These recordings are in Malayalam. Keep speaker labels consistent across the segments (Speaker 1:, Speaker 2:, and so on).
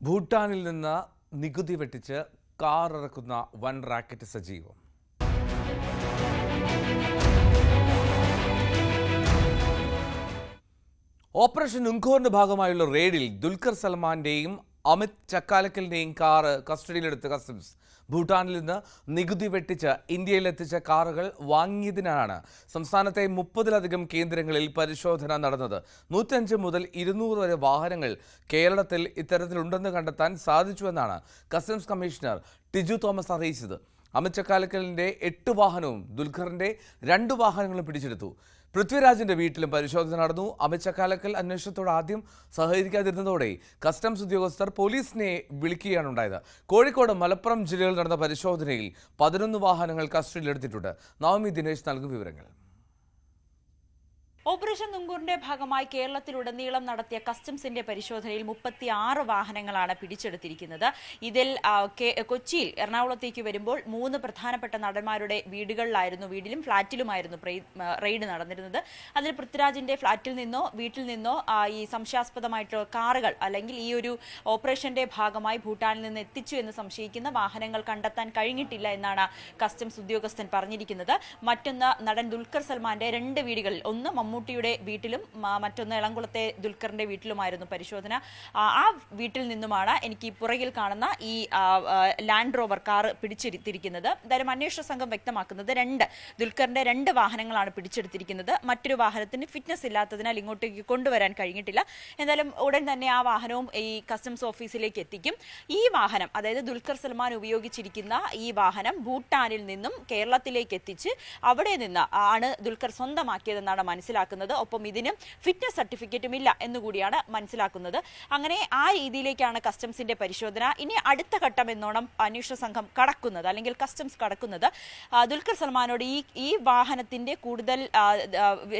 Speaker 1: ഭൂട്ടാനിൽ നിന്ന് നികുതി വെട്ടിച്ച് കാർ ഇറക്കുന്ന വൻ റാക്കറ്റ് സജീവം. ഓപ്പറേഷൻ ഉൻഖോറിന്റെ ഭാഗമായുള്ള റെയ്ഡിൽ ദുൽഖർ സൽമാന്റെയും അമിത് ചക്കാലക്കലിന്റെയും കാർ കസ്റ്റഡിയിലെടുത്ത് കസ്റ്റംസ്. ഭൂട്ടാനിൽ നിന്ന് നികുതി വെട്ടിച്ച് ഇന്ത്യയിലെത്തിച്ച കാറുകൾ വാങ്ങിയതിനാണ് സംസ്ഥാനത്തെ 30-ലധികം കേന്ദ്രങ്ങളിൽ പരിശോധന നടന്നത്. 105 മുതൽ 200 വരെ വാഹനങ്ങൾ കേരളത്തിൽ ഇത്തരത്തിലുണ്ടെന്ന് കണ്ടെത്താൻ സാധിച്ചുവെന്നാണ് കസ്റ്റംസ് കമ്മീഷണർ ടിജു തോമസ് അറിയിച്ചത്. അമിത് ചക്കാലക്കലിന്റെ 8 വാഹനവും ദുൽഖറിന്റെ 2 വാഹനങ്ങളും പിടിച്ചെടുത്തു. പൃഥ്വിരാജിന്റെ വീട്ടിലും പരിശോധന നടന്നു. അമിത് ചക്കാലക്കൽ അന്വേഷണത്തോട് ആദ്യം സഹകരിക്കാതിരുന്നതോടെ കസ്റ്റംസ് ഉദ്യോഗസ്ഥർ പോലീസിനെ വിളിക്കുകയാണ് ഉണ്ടായത്. കോഴിക്കോട്, മലപ്പുറം ജില്ലകളിൽ നടന്ന പരിശോധനയിൽ 11 വാഹനങ്ങൾ കസ്റ്റഡിയിലെടുത്തിട്ടുണ്ട്. നവമി ദിനേശ് നൽകും വിവരങ്ങൾ.
Speaker 2: ഓപ്പറേഷൻ നുങ്കൂറിന്റെ ഭാഗമായി കേരളത്തിലുടനീളം നടത്തിയ കസ്റ്റംസിന്റെ പരിശോധനയിൽ 36 വാഹനങ്ങളാണ് പിടിച്ചെടുത്തിരിക്കുന്നത്. ഇതിൽ കൊച്ചിയിൽ എറണാകുളത്തേക്ക് വരുമ്പോൾ 3 പ്രധാനപ്പെട്ട നടന്മാരുടെ വീടിലും ഫ്ളാറ്റിലുമായിരുന്നു റെയ്ഡ് നടന്നിരുന്നത്. അതിൽ പൃഥ്വിരാജിന്റെ ഫ്ളാറ്റിൽ നിന്നോ വീട്ടിൽ നിന്നോ ഈ സംശയാസ്പദമായിട്ടുള്ള കാറുകൾ അല്ലെങ്കിൽ ഈ ഒരു ഓപ്പറേഷന്റെ ഭാഗമായി ഭൂട്ടാനിൽ നിന്ന് എത്തിച്ചു എന്ന് സംശയിക്കുന്ന വാഹനങ്ങൾ കണ്ടെത്താൻ കഴിഞ്ഞിട്ടില്ല എന്നാണ് കസ്റ്റംസ് ഉദ്യോഗസ്ഥൻ പറഞ്ഞിരിക്കുന്നത്. മറ്റൊന്ന് നടൻ ദുൽഖർ സൽമാന്റെ 2 വീടുകളിൽ, ഒന്ന് മമ്മൂട്ടിയുടെ വീട്ടിലും മറ്റൊന്ന് എളംകുളത്തെ ദുൽഖറിന്റെ വീട്ടിലുമായിരുന്നു പരിശോധന. ആ വീട്ടിൽ നിന്നുമാണ് എനിക്ക് പുറകിൽ കാണുന്ന ഈ ലാൻഡ് റോവർ കാർ പിടിച്ചെടുത്തിരിക്കുന്നത്. എന്തായാലും അന്വേഷണ സംഘം വ്യക്തമാക്കുന്നത് ദുൽഖറിന്റെ 2 വാഹനങ്ങളാണ് പിടിച്ചെടുത്തിരിക്കുന്നത്. മറ്റൊരു വാഹനത്തിന് ഫിറ്റ്നസ് ഇല്ലാത്തതിനാൽ ഇങ്ങോട്ടേക്ക് കൊണ്ടുവരാൻ കഴിഞ്ഞിട്ടില്ല. എന്തായാലും ഉടൻ തന്നെ ആ വാഹനവും ഈ കസ്റ്റംസ് ഓഫീസിലേക്ക് എത്തിക്കും. ഈ വാഹനം, അതായത് ദുൽഖർ സൽമാൻ ഉപയോഗിച്ചിരിക്കുന്ന ഈ വാഹനം ഭൂട്ടാനിൽ നിന്നും കേരളത്തിലേക്ക് എത്തിച്ച് അവിടെ നിന്ന് ആണ് ദുൽഖർ സ്വന്തമാക്കിയതെന്നാണ് മനസ്സിലാക്കുന്നത്. ഒപ്പം ഇതിന് ഫിറ്റ്നസ് സർട്ടിഫിക്കറ്റും ഇല്ല എന്നുകൂടിയാണ് മനസ്സിലാക്കുന്നത്. അങ്ങനെ ആ രീതിയിലേക്കാണ് കസ്റ്റംസിന്റെ പരിശോധന. ഇനി അടുത്ത ഘട്ടം എന്നോണം അന്വേഷണ സംഘം കടക്കുന്നത്, അല്ലെങ്കിൽ കസ്റ്റംസ് കടക്കുന്നത്, ദുൽഖർ സൽമാനോട് ഈ വാഹനത്തിന്റെ കൂടുതൽ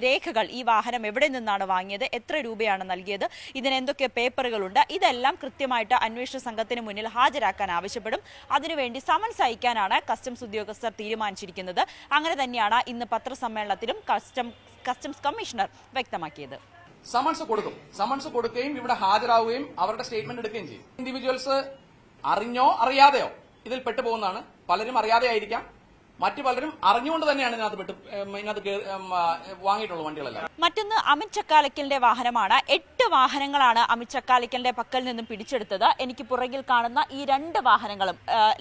Speaker 2: രേഖകൾ, ഈ വാഹനം എവിടെ നിന്നാണ് വാങ്ങിയത്, എത്ര രൂപയാണ് നൽകിയത്, ഇതിന് എന്തൊക്കെ പേപ്പറുകളുണ്ട്, ഇതെല്ലാം കൃത്യമായിട്ട് അന്വേഷണ സംഘത്തിന് മുന്നിൽ ഹാജരാക്കാൻ ആവശ്യപ്പെടും. അതിനുവേണ്ടി സമൻസ് അയക്കാനാണ് കസ്റ്റംസ് ഉദ്യോഗസ്ഥർ തീരുമാനിച്ചിരിക്കുന്നത്. അങ്ങനെ തന്നെയാണ് ഇന്ന് പത്രസമ്മേളനത്തിലും കസ്റ്റംസ് കമ്മീഷണർ വ്യക്തമാക്കിയത്.
Speaker 3: സമൻസ് കൊടുക്കുകയും ഇവിടെ ഹാജരാവുകയും അവരുടെ സ്റ്റേറ്റ്മെന്റ് എടുക്കുകയും ചെയ്യും. ഇൻഡിവിജ്വൽസ് അറിഞ്ഞോ അറിയാതെയോ ഇതിൽ പെട്ടുപോകുന്നതാണ്. പലരും അറിയാതെ ആയിരിക്കാം, മറ്റു പലരും അറിഞ്ഞുകൊണ്ട് തന്നെയാണ് ഇതിനകത്ത് വാങ്ങിയിട്ടുള്ള വണ്ടികളെല്ലാം.
Speaker 2: മറ്റൊന്ന് അമിത് ചക്കാലക്കലിന്റെ വാഹനമാണ്. 8 വാഹനങ്ങളാണ് അമിത് ചക്കാലക്കലിന്റെ പക്കൽ നിന്നും പിടിച്ചെടുത്തത്. എനിക്ക് പുറകിൽ കാണുന്ന ഈ 2 വാഹനങ്ങളും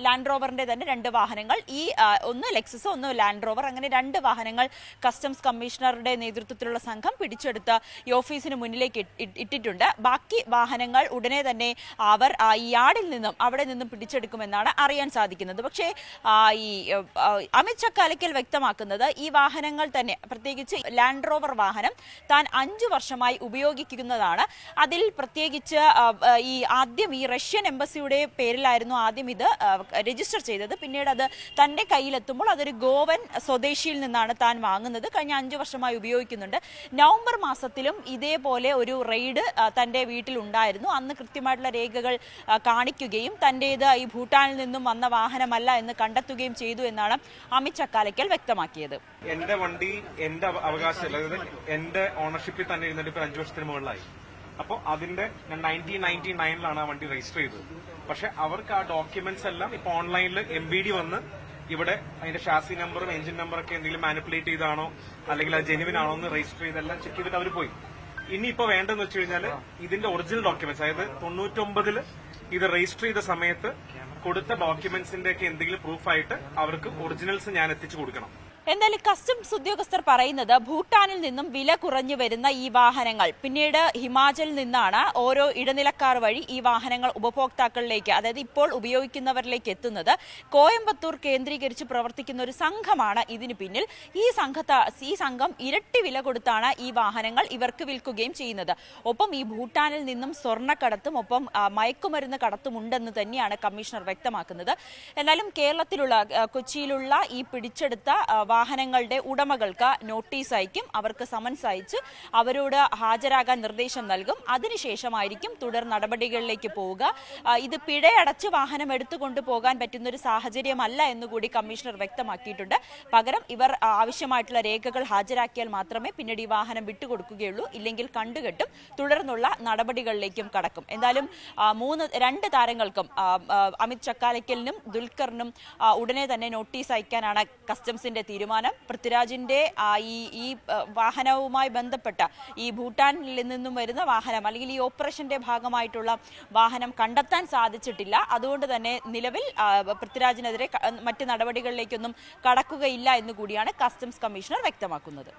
Speaker 2: ലാൻഡ് റോവറിന്റെ തന്നെ 2 വാഹനങ്ങൾ, ഈ ഒന്ന് ലെക്സസ്, ഒന്ന് ലാൻഡ് റോവർ, അങ്ങനെ 2 വാഹനങ്ങൾ കസ്റ്റംസ് കമ്മീഷണറുടെ നേതൃത്വത്തിലുള്ള സംഘം പിടിച്ചെടുത്ത് ഈ ഓഫീസിന് മുന്നിലേക്ക് ഇട്ടിട്ടുണ്ട്. ബാക്കി വാഹനങ്ങൾ ഉടനെ തന്നെ അവർ ഈ യാർഡിൽ നിന്നും അവിടെ നിന്നും പിടിച്ചെടുക്കുമെന്നാണ് അറിയാൻ സാധിക്കുന്നത്. പക്ഷേ ഈ അമിത് ചക്കാലക്കൽ വ്യക്തമാക്കുന്നത് ഈ വാഹനങ്ങൾ തന്നെ, പ്രത്യേകിച്ച് ലാൻഡ് റോവർ വാഹനം താൻ 5 വർഷമായി ഉപയോഗിക്കുന്നതാണ്. അതിൽ പ്രത്യേകിച്ച് ആദ്യം ഈ റഷ്യൻ എംബസിയുടെ പേരിലായിരുന്നു ആദ്യം ഇത് രജിസ്റ്റർ ചെയ്തത്. പിന്നീട് അത് തന്റെ കയ്യിലെത്തുമ്പോൾ അതൊരു ഗോവൻ സ്വദേശിയിൽ നിന്നാണ് താൻ വാങ്ങുന്നത്. കഴിഞ്ഞ 5 വർഷമായി ഉപയോഗിക്കുന്നുണ്ട്. നവംബർ മാസത്തിലും ഇതേപോലെ ഒരു റെയ്ഡ് തന്റെ വീട്ടിൽ ഉണ്ടായിരുന്നു. അന്ന് കൃത്യമായിട്ടുള്ള രേഖകൾ കാണിക്കുകയും തന്റേത് ഈ ഭൂട്ടാനിൽ നിന്നും വന്ന വാഹനമല്ല എന്ന് കണ്ടെത്തുകയും ചെയ്തു എന്നാണ് അമിത് ചക്കാലക്കൽ വ്യക്തമാക്കിയത്.
Speaker 4: എന്റെ വണ്ടി എന്റെ അവകാശം, അതായത് എന്റെ ഓണർഷിപ്പിൽ തന്നെ ഇരുന്നിട്ട് ഇപ്പൊ 5 വർഷത്തിന് മുകളിലായി. അപ്പോൾ അതിന്റെ 1999 ആ വണ്ടി രജിസ്റ്റർ ചെയ്തത്. പക്ഷെ അവർക്ക് ആ ഡോക്യുമെന്റ്സ് എല്ലാം ഇപ്പൊ ഓൺലൈനിൽ MVD വന്ന് ഇവിടെ അതിന്റെ ഷാസി നമ്പറും എഞ്ചിൻ നമ്പറൊക്കെ എന്തെങ്കിലും മാനിപ്പുലേറ്റ് ചെയ്താണോ അല്ലെങ്കിൽ അത് ജെനുവിൻ ആണോ എന്ന് രജിസ്റ്റർ ചെയ്തെല്ലാം ചെക്ക് ചെയ്തിട്ട് അവർ പോയി. ഇനിയിപ്പോ വേണ്ടെന്ന് വെച്ച് കഴിഞ്ഞാൽ ഇതിന്റെ ഒറിജിനൽ ഡോക്യുമെന്റ്സ്, അതായത് 99 ഇത് രജിസ്റ്റർ ചെയ്ത സമയത്ത് കൊടുത്ത ഡോക്യുമെന്റ്സിന്റെ ഒക്കെ എന്തെങ്കിലും പ്രൂഫായിട്ട് അവർക്ക് ഒറിജിനൽസ് ഞാൻ എത്തിച്ചു കൊടുക്കണം.
Speaker 2: എന്തായാലും കസ്റ്റംസ് ഉദ്യോഗസ്ഥർ പറയുന്നത് ഭൂട്ടാനിൽ നിന്നും വില കുറഞ്ഞു വരുന്ന ഈ വാഹനങ്ങൾ പിന്നീട് ഹിമാചലിൽ നിന്നാണ് ഓരോ ഇടനിലക്കാർ വഴി ഈ വാഹനങ്ങൾ ഉപഭോക്താക്കളിലേക്ക്, അതായത് ഇപ്പോൾ ഉപയോഗിക്കുന്നവരിലേക്ക് എത്തുന്നത്. കോയമ്പത്തൂർ കേന്ദ്രീകരിച്ച് പ്രവർത്തിക്കുന്ന ഒരു സംഘമാണ് ഇതിന് പിന്നിൽ. ഈ സംഘം ഇരട്ടി വില കൊടുത്താണ് ഈ വാഹനങ്ങൾ ഇവർക്ക് വിൽക്കുകയും ചെയ്യുന്നത്. ഒപ്പം ഈ ഭൂട്ടാനിൽ നിന്നും സ്വർണ്ണക്കടത്തും ഒപ്പം മയക്കുമരുന്ന് കടത്തും ഉണ്ടെന്ന് തന്നെയാണ് കമ്മീഷണർ വ്യക്തമാക്കുന്നത്. എന്നാലും കേരളത്തിലുള്ള, കൊച്ചിയിലുള്ള ഈ പിടിച്ചെടുത്ത വാഹനങ്ങളുടെ ഉടമകൾക്ക് നോട്ടീസ് അയക്കും, അവർക്ക് സമൻസ് അയച്ച് അവരോട് ഹാജരാകാൻ നിർദ്ദേശം നൽകും. അതിനുശേഷമായിരിക്കും തുടർ നടപടികളിലേക്ക് പോവുക. ഇത് പിഴയടച്ച് വാഹനം എടുത്തുകൊണ്ടു പോകാൻ പറ്റുന്ന ഒരു സാഹചര്യമല്ല എന്നുകൂടി കമ്മീഷണർ വ്യക്തമാക്കിയിട്ടുണ്ട്. പകരം ഇവർ ആവശ്യമായിട്ടുള്ള രേഖകൾ ഹാജരാക്കിയാൽ മാത്രമേ പിന്നീട് ഈ വാഹനം വിട്ടുകൊടുക്കുകയുള്ളൂ, ഇല്ലെങ്കിൽ കണ്ടുകെട്ടും തുടർന്നുള്ള നടപടികളിലേക്കും കടക്കും. എന്തായാലും രണ്ട് താരങ്ങൾക്കും അമിത് ചക്കാലക്കലിനും ദുൽഖറിനും ഉടനെ തന്നെ നോട്ടീസ് അയക്കാനാണ് കസ്റ്റംസിന്റെ തീരുമാനം. പൃഥ്വിരാജിന്റെ ഈ വാഹനവുമായി ബന്ധപ്പെട്ട ഈ ഭൂട്ടാനിൽ നിന്നും വരുന്ന വാഹനം അല്ലെങ്കിൽ ഈ ഓപ്പറേഷന്റെ ഭാഗമായിട്ടുള്ള വാഹനം കണ്ടെത്താൻ സാധിച്ചിട്ടില്ല. അതുകൊണ്ട് തന്നെ നിലവിൽ പൃഥ്വിരാജിനെതിരെ മറ്റ് നടപടികളിലേക്കൊന്നും കടക്കുകയില്ല എന്നുകൂടിയാണ് കസ്റ്റംസ് കമ്മീഷണർ വ്യക്തമാക്കുന്നത്.